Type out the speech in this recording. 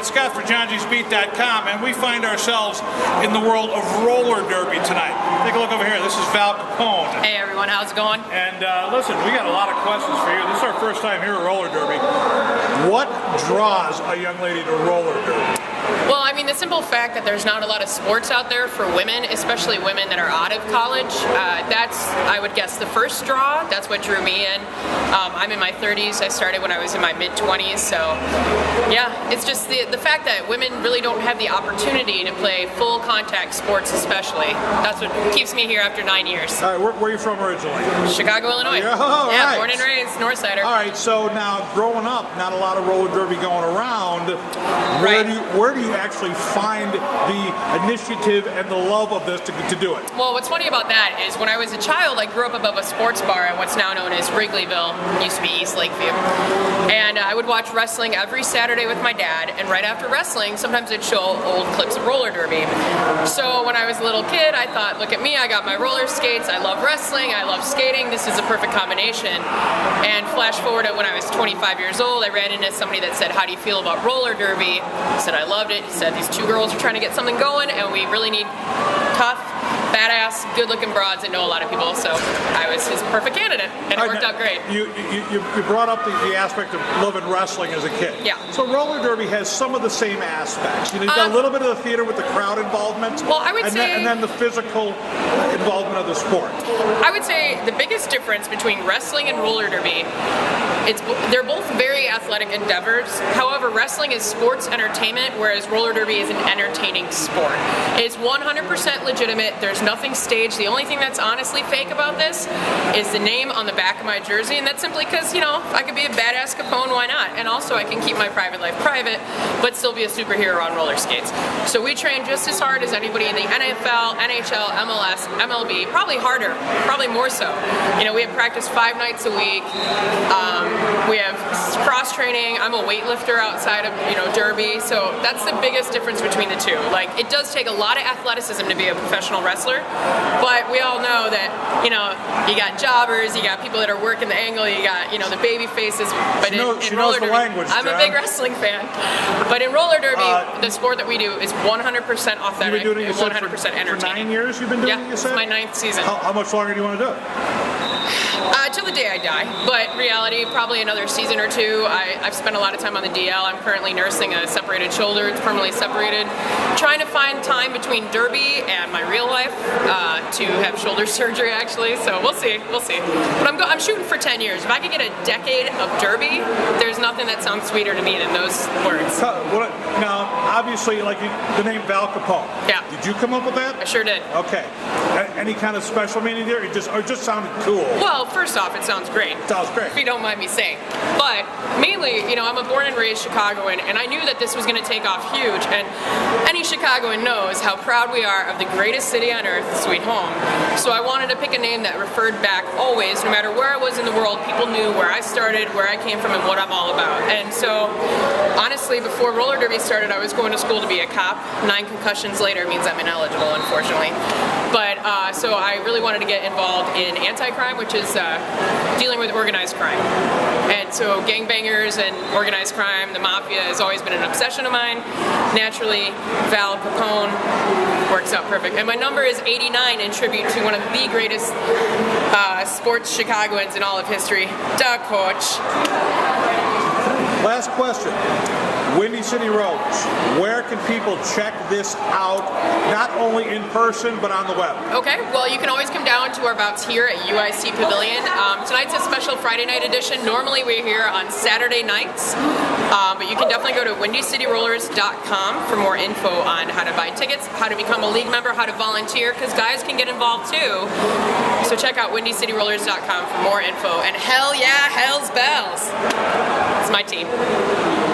it's Scott for Johngy'sBeat.com, and we find ourselves in the world of roller derby tonight. Take a look over here. This is Val Capone. Hey everyone, how's it going? And listen, we got a lot of questions for you. This is our first time here at roller derby. What draws a young lady to roller derby? Well, I mean, the simple fact that there's not a lot of sports out there for women, especially women that are out of college, that's, I would guess, the first draw. That's what drew me in. I'm in my 30s. I started when I was in my mid-20s, so yeah, it's just the fact that women really don't have the opportunity to play full contact sports, especially. That's what keeps me here after 9 years. All right, where are you from originally? Chicago, Illinois. Yeah, right. Born and raised, Northsider. All right, so now growing up, not a lot of roller derby going around. Right. Where do you actually find the initiative and the love of this to do it? Well, what's funny about that is when I was a child, I grew up above a sports bar at what's now known as Wrigleyville, used to be East Lakeview. And I would watch wrestling every Saturday with my dad, and right after wrestling, sometimes they'd show old clips of roller derby. So when I was a little kid, I thought, look at me, I got my roller skates, I love wrestling, I love skating, this is a perfect combination. And flash forward to when I was 25 years old, I ran into somebody that said, how do you feel about roller derby? I said, I loved it. He said, these two girls are trying to get something going, and we really need tough, badass, good-looking broads that know a lot of people, so I was his perfect candidate, and it worked out great. You brought up the aspect of loving wrestling as a kid. Yeah. So roller derby has some of the same aspects. You know, you've got a little bit of the theater with the crowd involvement. Well, I would say... And then the physical involvement of the sport. I would say the biggest difference between wrestling and roller derby, they're both very athletic endeavors. However, wrestling is sports entertainment, whereas roller derby is an entertaining sport. It's 100% legitimate. There's nothing staged. The only thing that's honestly fake about this is the name on the back of my jersey, and that's simply because, you know, I could be a badass Capone, why not? And also I can keep my private life private, but still be a superhero on roller skates. So we train just as hard as anybody in the NFL, NHL, MLS, MLB, probably harder, probably more so. You know, we have practice 5 nights a week. We have cross training. I'm a weightlifter outside of, you know, derby, so that's the biggest difference between the two. Like, it does take a lot of athleticism to be a professional wrestler, but we all know that, you know, you got jobbers, you got people that are working the angle, you got, you know, the baby faces. But in roller derby, I'm a big wrestling fan. But in roller derby, the sport that we do is 100% authentic, you've been doing it, 100% entertaining. For 9 years you've been doing it, you said? Yeah, it's my 9th season. How much longer do you want to do it? Till the day I die, but reality, probably another season or two. I've spent a lot of time on the DL. I'm currently nursing a separated shoulder. It's permanently separated. Trying to find time between derby and my real life to have shoulder surgery, actually. So we'll see, we'll see. But I'm shooting for 10 years. If I could get a decade of derby, there's nothing that sounds sweeter to me than those words. Now, obviously, like the name Val Capone. Yeah. Did you come up with that? I sure did. Okay. Any kind of special meaning there? It just sounded cool. Well, first off, it sounds great. Sounds great. If you don't mind me saying. But mainly, you know, I'm a born and raised Chicagoan, and I knew that this was going to take off huge. And any Chicagoan knows how proud we are of the greatest city on earth, Sweet Home. So I wanted to pick a name that referred back always, no matter where I was in the world, people knew where I started, where I came from, and what I'm all about. And so, honestly, before roller derby started, I was going to school to be a cop. 9 concussions later means I'm ineligible, unfortunately. But so I really wanted to get involved in anti-crime, which is dealing with organized crime. And so gangbangers and organized crime, the mafia, has always been an obsession of mine. Naturally, Val Capone works out perfect. And my number is 89 in tribute to one of the greatest sports Chicagoans in all of history, the coach. Last question. Windy City Rollers, where can people check this out, not only in person, but on the web? Okay, well, you can always come down to our bouts here at UIC Pavilion. Tonight's a special Friday night edition. Normally we're here on Saturday nights, but you can definitely go to windycityrollers.com for more info on how to buy tickets, how to become a league member, how to volunteer, because guys can get involved too. So check out windycityrollers.com for more info. And hell yeah, hell's bells. It's my team.